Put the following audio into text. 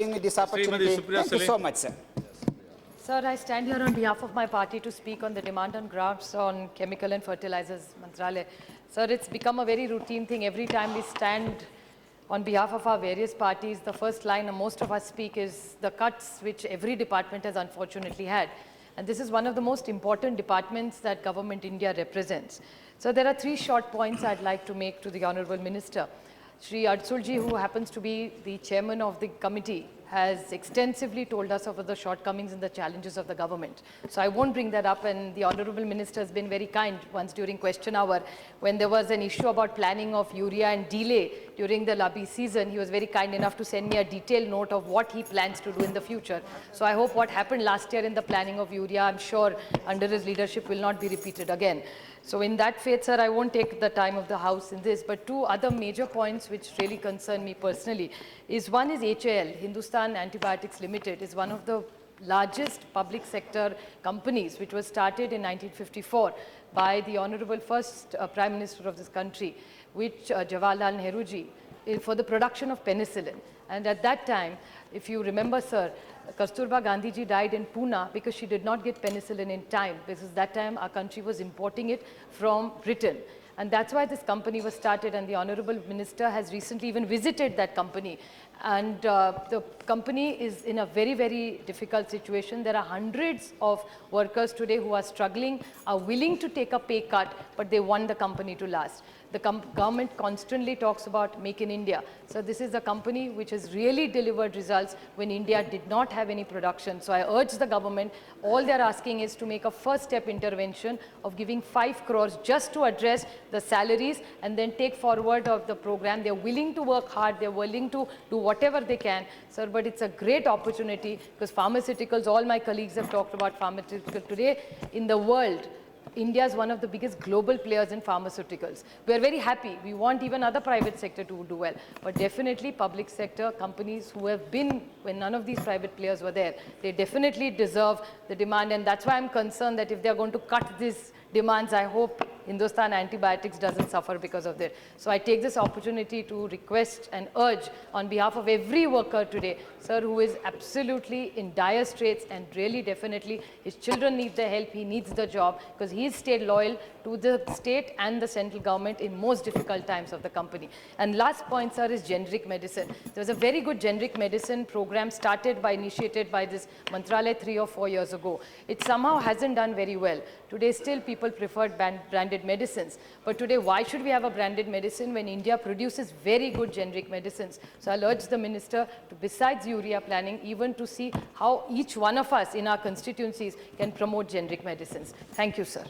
Giving me this opportunity. Supriya Thank you Sule. so much, sir. Sir, I stand here on behalf of my party to speak on the demand on grants on chemical and fertilizers Mantralaya. Sir, it's become a very routine thing. Every time we stand on behalf of our various parties, the first line most of us speak is the cuts which every department has unfortunately had. And this is one of the most important departments that Government India represents. So there are three short points I'd like to make to the Honorable Minister. Shri Adsulji, who happens to be the chairman of the committee, has extensively told us of the shortcomings and the challenges of the government. So I won't bring that up, and the Honorable Minister has been very kind once during question hour when there was an issue about planning of urea and delay during the Rabi season. He was very kind enough to send me a detailed note of what he plans to do in the future. So I hope what happened last year in the planning of urea, I'm sure under his leadership will not be repeated again. So in that faith, sir, I won't take the time of the House in this, but two other major points which really concern me personally is one is HAL, Hindustan Antibiotics Limited, is one of the largest public sector companies which was started in 1954 by the Honorable first Prime Minister of this country, which Jawaharlal Nehru ji, for the production of penicillin. And at that time, if you remember, sir, Kasturba Gandhi ji died in Pune because she did not get penicillin in time, because that time our country was importing it from Britain. And that's why this company was started, and the Honorable Minister has recently even visited that company. And the company is in a very, very difficult situation. There are hundreds of workers today who are struggling, are willing to take a pay cut, but they want the company to last. The government constantly talks about Make in India. So this is a company which has really delivered results when India did not have any production. So I urge the government, all they're asking is to make a first step intervention of giving 5 crores just to address the salaries and then take forward of the program. They're willing to work hard, they're willing to do whatever they can, sir, but it's a great opportunity because pharmaceuticals, all my colleagues have talked about pharmaceuticals today in the world. India is one of the biggest global players in pharmaceuticals. We are very happy. We want even other private sector to do well. But definitely public sector companies who have been, when none of these private players were there, they definitely deserve the demand. And that's why I'm concerned that if they're going to cut these demands, I hope Hindustan Antibiotics doesn't suffer because of that. So I take this opportunity to request and urge on behalf of every worker today, sir, who is absolutely in dire straits and really definitely his children need the help, he needs the job because he's stayed loyal to the state and the central government in most difficult times of the company. And last point, sir, is generic medicine. There was a very good generic medicine program initiated by this Mantralaya 3 or 4 years ago. It somehow hasn't done very well. Today still people preferred branded medicines. But today, why should we have a branded medicine when India produces very good generic medicines? So I'll urge the minister to, besides urea planning, even to see how each one of us in our constituencies can promote generic medicines. Thank you, sir.